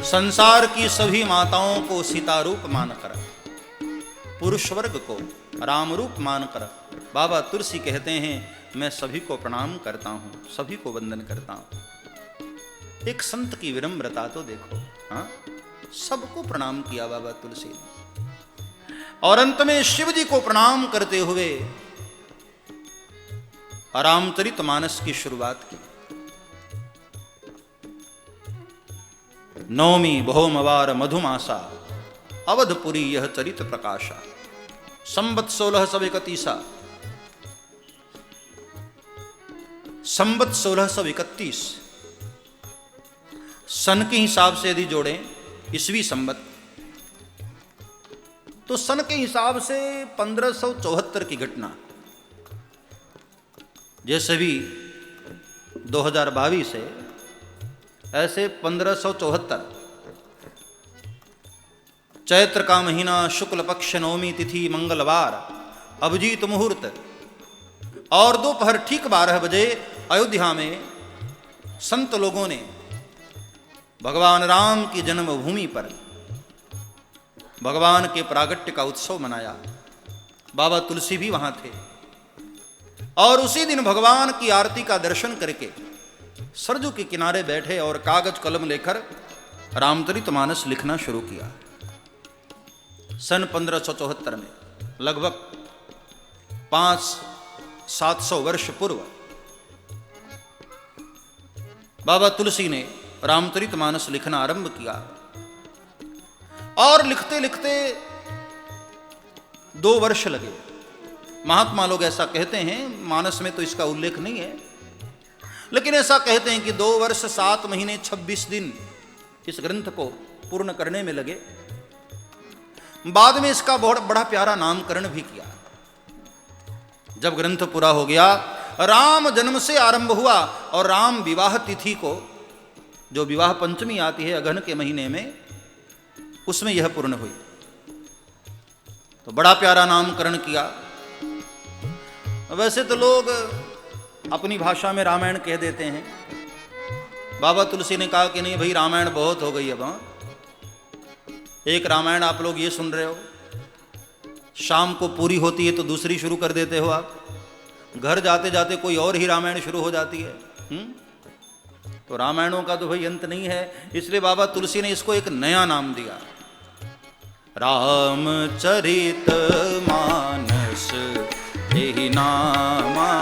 संसार की सभी माताओं को सीता रूप मानकर, पुरुष वर्ग को राम रूप मानकर बाबा तुलसी कहते हैं मैं सभी को प्रणाम करता हूं, सभी को वंदन करता हूं। एक संत की विनम्रता तो देखो, हाँ, सबको प्रणाम किया बाबा तुलसी ने, और अंत में शिव जी को प्रणाम करते हुए रामचरितमानस की शुरुआत की। नौमी भौमवार मधुमासा, अवधपुरी यह चरित प्रकाशा, संबत 1631, संबत 1631 सन के हिसाब से यदि जोड़ें ईस्वी संबत, तो सन के हिसाब से 1574 की घटना, जैसे भी 2022 है ऐसे 1574। चैत्र का महीना, शुक्ल पक्ष नवमी तिथि, मंगलवार, अभिजीत मुहूर्त, और दोपहर ठीक 12 बजे अयोध्या में संत लोगों ने भगवान राम की जन्मभूमि पर भगवान के प्रागट्य का उत्सव मनाया। बाबा तुलसी भी वहां थे, और उसी दिन भगवान की आरती का दर्शन करके सरजू के किनारे बैठे और कागज कलम लेकर रामचरितमानस लिखना शुरू किया। सन 1574 में, लगभग 500-700 वर्ष पूर्व, बाबा तुलसी ने रामचरितमानस लिखना आरंभ किया, और लिखते लिखते 2 वर्ष लगे। महात्मा लोग ऐसा कहते हैं, मानस में तो इसका उल्लेख नहीं है, लेकिन ऐसा कहते हैं कि 2 वर्ष 7 महीने 26 दिन इस ग्रंथ को पूर्ण करने में लगे। बाद में इसका बहुत बड़ा प्यारा नामकरण भी किया। जब ग्रंथ पूरा हो गया, राम जन्म से आरंभ हुआ, और राम विवाह तिथि को, जो विवाह पंचमी आती है अगहन के महीने में, उसमें यह पूर्ण हुई। तो बड़ा प्यारा नामकरण किया। वैसे तो लोग अपनी भाषा में रामायण कह देते हैं। बाबा तुलसी ने कहा कि नहीं भाई, रामायण बहुत हो गई अब। हाँ, एक रामायण आप लोग ये सुन रहे हो, शाम को पूरी होती है तो दूसरी शुरू कर देते हो आप, घर जाते जाते कोई और ही रामायण शुरू हो जाती है। तो रामायणों का तो भाई अंत नहीं है। इसलिए बाबा तुलसी ने इसको एक नया नाम दिया, रामचरित मानस यही नामा,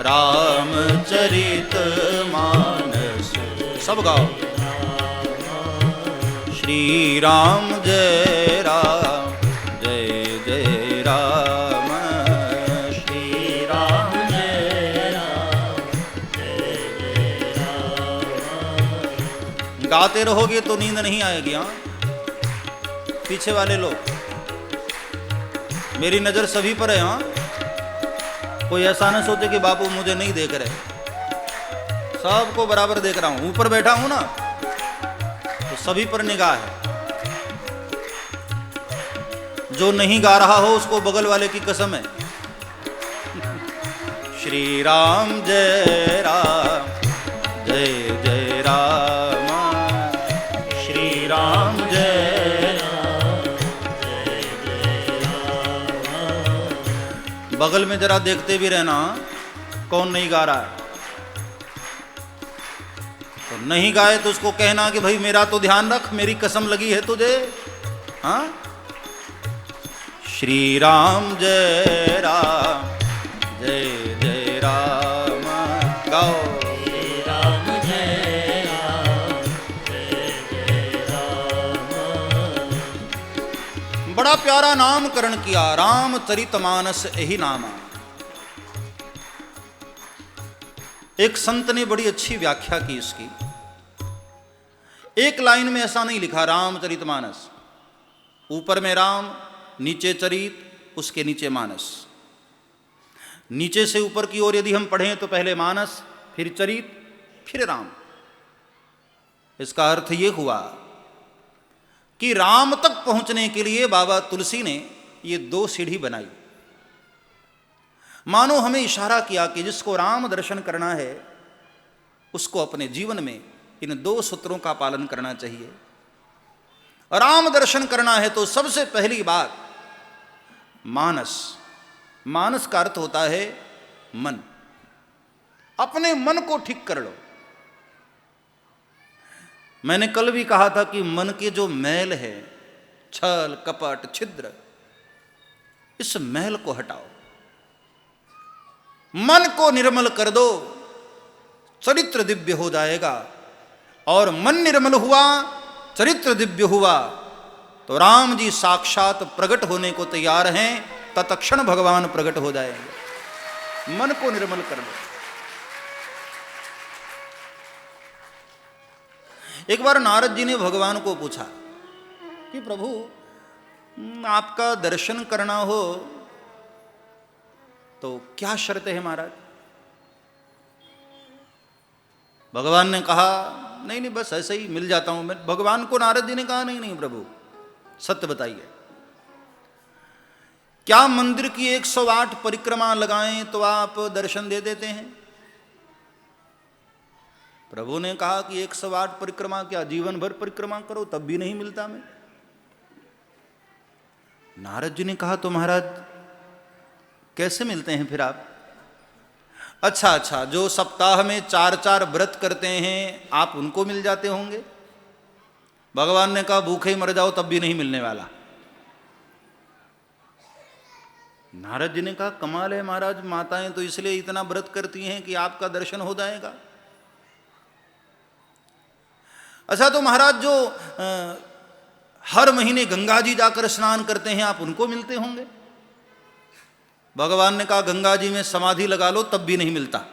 रामचरित मानस। सब गाओ, श्री राम जय राम, जय जय राम, श्री राम जय राम, जय जय राम। गाते रहोगे तो नींद नहीं आएगी। हाँ, पीछे वाले लोग, मेरी नजर सभी पर है। हाँ, कोई ऐसा ना सोचे कि बापू मुझे नहीं देख रहे, सबको बराबर देख रहा हूं। ऊपर बैठा हूं ना, तो सभी पर निगाह है। जो नहीं गा रहा हो उसको बगल वाले की कसम है। श्री राम जय राम, जय जय राम, श्री राम जय राम, जय जय राम। बगल में जरा देखते भी रहना कौन नहीं गा रहा है। तो नहीं गाए तो उसको कहना कि भाई मेरा तो ध्यान रख, मेरी कसम लगी है तुझे। हाँ, श्री राम जय राम, जय जय राम। गाओ, श्री राम जय राम, जय जय राम। बड़ा प्यारा नामकरण किया, रामचरितमानस यही नामा। एक संत ने बड़ी अच्छी व्याख्या की इसकी। एक लाइन में ऐसा नहीं लिखा रामचरितमानस, ऊपर में राम, नीचे चरित, उसके नीचे मानस। नीचे से ऊपर की ओर यदि हम पढ़ें तो पहले मानस, फिर चरित, फिर राम। इसका अर्थ यह हुआ कि राम तक पहुंचने के लिए बाबा तुलसी ने ये 2 सीढ़ी बनाई। मानो हमें इशारा किया कि जिसको राम दर्शन करना है उसको अपने जीवन में इन 2 सूत्रों का पालन करना चाहिए। राम दर्शन करना है तो सबसे पहली बात मानस। मानस का अर्थ होता है मन। अपने मन को ठीक कर लो। मैंने कल भी कहा था कि मन के जो मैल है, छल कपट छिद्र, इस मैल को हटाओ, मन को निर्मल कर दो, चरित्र दिव्य हो जाएगा। और मन निर्मल हुआ, चरित्र दिव्य हुआ तो राम जी साक्षात प्रकट होने को तैयार हैं, तत्क्षण भगवान प्रकट हो जाएंगे। मन को निर्मल कर लो। एक बार नारद जी ने भगवान को पूछा कि प्रभु आपका दर्शन करना हो तो क्या शर्त है महाराज? भगवान ने कहा नहीं नहीं बस ऐसे ही मिल जाता हूं मैं। भगवान को नारद जी ने कहा नहीं नहीं प्रभु सत्य बताइए, क्या मंदिर की 108 परिक्रमा लगाएं तो आप दर्शन दे देते हैं? प्रभु ने कहा कि 108 परिक्रमा क्या जीवन भर परिक्रमा करो तब भी नहीं मिलता मैं। नारद जी ने कहा तो महाराज कैसे मिलते हैं फिर आप? अच्छा, जो सप्ताह में 4 व्रत करते हैं आप उनको मिल जाते होंगे। भगवान ने कहा भूखे ही मर जाओ तब भी नहीं मिलने वाला। नारद जी ने कहा कमाल है महाराज, माताएं तो इसलिए इतना व्रत करती हैं कि आपका दर्शन हो जाएगा। अच्छा तो महाराज जो हर महीने गंगा जी जाकर स्नान करते हैं आप उनको मिलते होंगे। भगवान ने कहा गंगा जी में समाधि लगा लो तब भी नहीं मिलता।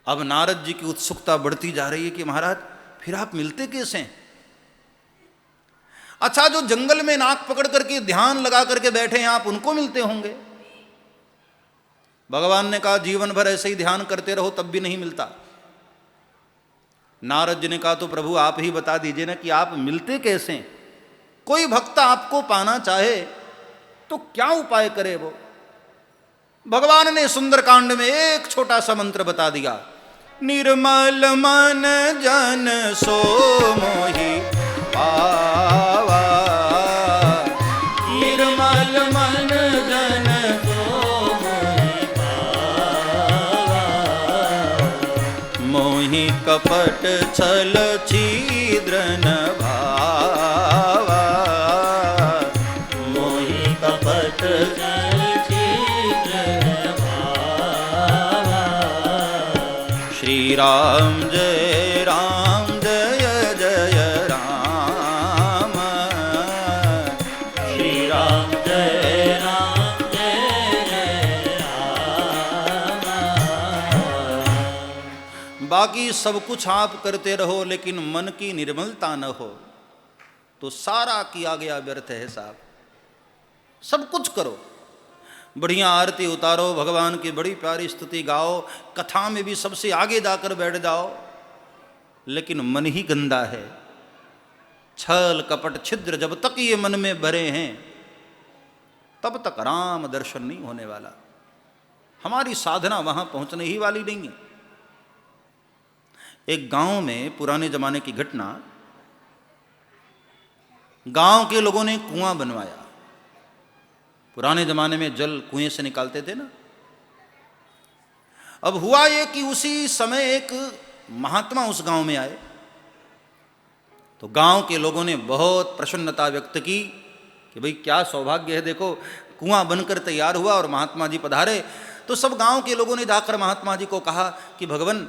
अब नारद जी की उत्सुकता बढ़ती जा रही है कि महाराज फिर आप मिलते कैसे हैं? अच्छा जो जंगल में नाक पकड़ करके ध्यान लगा करके बैठे हैं आप उनको मिलते होंगे। भगवान ने कहा जीवन भर ऐसे ही ध्यान करते रहो तब भी नहीं मिलता। नारद जी ने कहा तो प्रभु आप ही बता दीजिए ना कि आप मिलते कैसे? कोई भक्त आपको पाना चाहे तो क्या उपाय करे वो? भगवान ने सुंदरकांड में एक छोटा सा मंत्र बता दिया, निर्मल मन जन सो मोहि पावा। निर्मल मन जन सो मोहि पावा, मोहि कपट छल छिद्र न भावा। मोहि कपट छल छिद्र न भावा। श्री राम जय राम जय जय राम। श्री राम जय राम जय जय राम। बाकी सब कुछ आप करते रहो लेकिन मन की निर्मलता न हो तो सारा किया गया व्यर्थ है साहब। सब कुछ करो, बढ़िया आरती उतारो, भगवान की बड़ी प्यारी स्तुति गाओ, कथा में भी सबसे आगे जाकर बैठ जाओ, लेकिन मन ही गंदा है। छल कपट छिद्र जब तक ये मन में भरे हैं तब तक राम दर्शन नहीं होने वाला। हमारी साधना वहां पहुंचने ही वाली नहीं है। एक गांव में पुराने जमाने की घटना, गांव के लोगों ने कुआं बनवाया। पुराने जमाने में जल कुएं से निकालते थे ना। अब हुआ ये कि उसी समय एक महात्मा उस गांव में आए तो गांव के लोगों ने बहुत प्रसन्नता व्यक्त की कि भाई क्या सौभाग्य है, देखो कुआं बनकर तैयार हुआ और महात्मा जी पधारे। तो सब गांव के लोगों ने जाकर महात्मा जी को कहा कि भगवान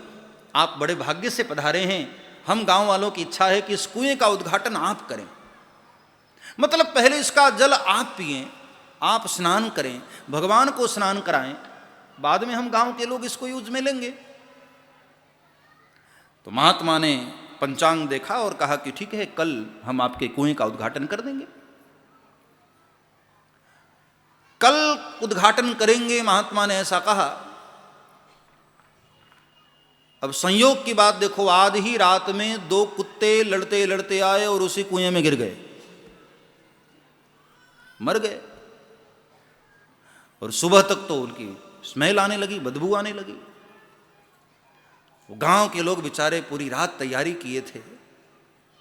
आप बड़े भाग्य से पधारे हैं, हम गांव वालों की इच्छा है कि इस कुएं का उद्घाटन आप करें। मतलब पहले इसका जल आप पिएं, आप स्नान करें, भगवान को स्नान कराएं, बाद में हम गांव के लोग इसको यूज में लेंगे। तो महात्मा ने पंचांग देखा और कहा कि ठीक है कल हम आपके कुएं का उद्घाटन कर देंगे। कल उद्घाटन करेंगे, महात्मा ने ऐसा कहा। अब संयोग की बात देखो, आज ही रात में 2 कुत्ते लड़ते लड़ते आए और उसी कुएं में गिर गए, मर गए। और सुबह तक तो उनकी स्मेल आने लगी, बदबू आने लगी। गांव के लोग बेचारे पूरी रात तैयारी किए थे,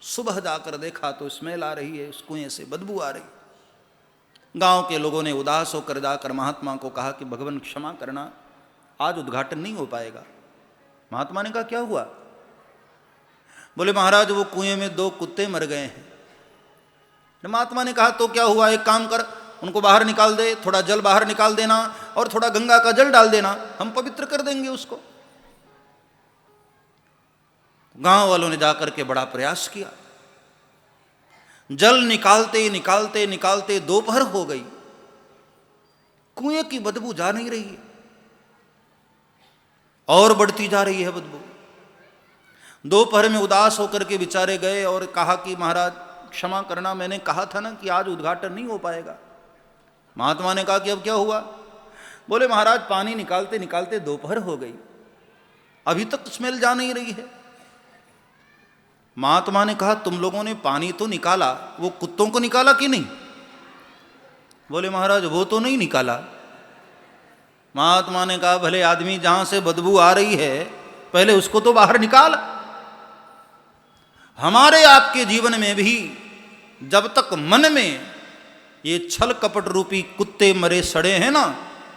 सुबह जाकर देखा तो स्मेल आ रही है, उस कुएं से बदबू आ रही। गांव के लोगों ने उदास होकर जाकर महात्मा को कहा कि भगवान क्षमा करना, आज उद्घाटन नहीं हो पाएगा। महात्मा ने कहा क्या हुआ? बोले महाराज वो कुएं में 2 कुत्ते मर गए हैं। महात्मा ने कहा तो क्या हुआ, एक काम कर, उनको बाहर निकाल दे, थोड़ा जल बाहर निकाल देना और थोड़ा गंगा का जल डाल देना, हम पवित्र कर देंगे उसको। गांव वालों ने जाकर के बड़ा प्रयास किया, जल निकालते निकालते निकालते दोपहर हो गई, कुएं की बदबू जा नहीं रही है और बढ़ती जा रही है बदबू। दोपहर में उदास होकर के बेचारे गए और कहा कि महाराज क्षमा करना, मैंने कहा था ना कि आज उद्घाटन नहीं हो पाएगा। महात्मा ने कहा कि अब क्या हुआ? बोले महाराज पानी निकालते निकालते दोपहर हो गई, अभी तक स्मेल जा नहीं रही है। महात्मा ने कहा तुम लोगों ने पानी तो निकाला, वो कुत्तों को निकाला कि नहीं? बोले महाराज वो तो नहीं निकाला। महात्मा ने कहा भले आदमी, जहां से बदबू आ रही है पहले उसको तो बाहर निकाल। हमारे आपके जीवन में भी जब तक मन में ये छल कपट रूपी कुत्ते मरे सड़े हैं ना,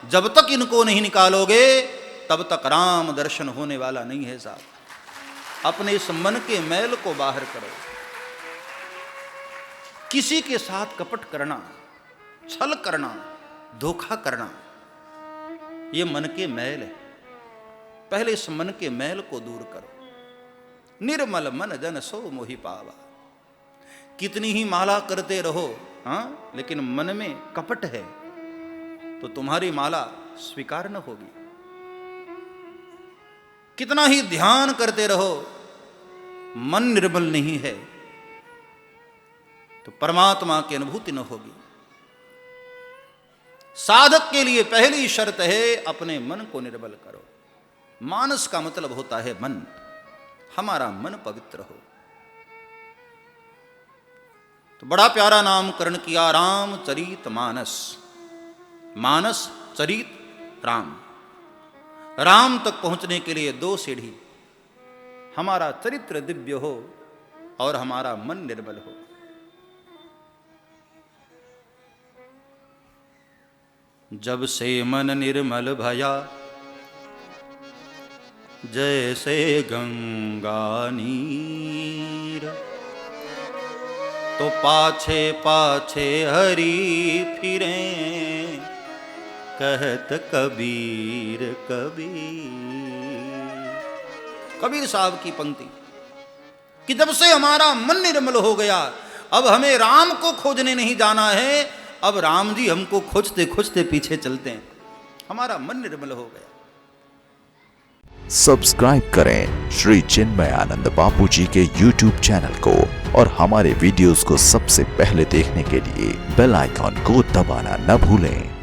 जब तक इनको नहीं निकालोगे तब तक राम दर्शन होने वाला नहीं है साहब। अपने इस मन के मैल को बाहर करो। किसी के साथ कपट करना, छल करना, धोखा करना, ये मन के मैल है। पहले इस मन के मैल को दूर करो। निर्मल मन जन सो मोहि पावा। कितनी ही माला करते रहो, हाँ, लेकिन मन में कपट है तो तुम्हारी माला स्वीकार न होगी। कितना ही ध्यान करते रहो, मन निर्मल नहीं है तो परमात्मा की अनुभूति न होगी। साधक के लिए पहली शर्त है अपने मन को निर्मल करो। मानस का मतलब होता है मन, हमारा मन पवित्र हो। तो बड़ा प्यारा नामकरण किया, रामचरित मानस। मानस, चरित, राम। राम तक पहुंचने के लिए 2 सीढ़ी, हमारा चरित्र दिव्य हो और हमारा मन निर्मल हो। जब से मन निर्मल भया, जैसे गंगा नीर, तो पाछे पाछे हरि फिरे, कहत कबीर कबीर। कबीर साहब की पंक्ति कि जब से हमारा मन निर्मल हो गया, अब हमें राम को खोजने नहीं जाना है, अब राम जी हमको खोजते खोजते पीछे चलते हैं। हमारा मन निर्मल हो गया। सब्सक्राइब करें श्री चिन्मयानंद बापू जी के YouTube चैनल को और हमारे वीडियोस को सबसे पहले देखने के लिए बेल आइकॉन को दबाना न भूलें।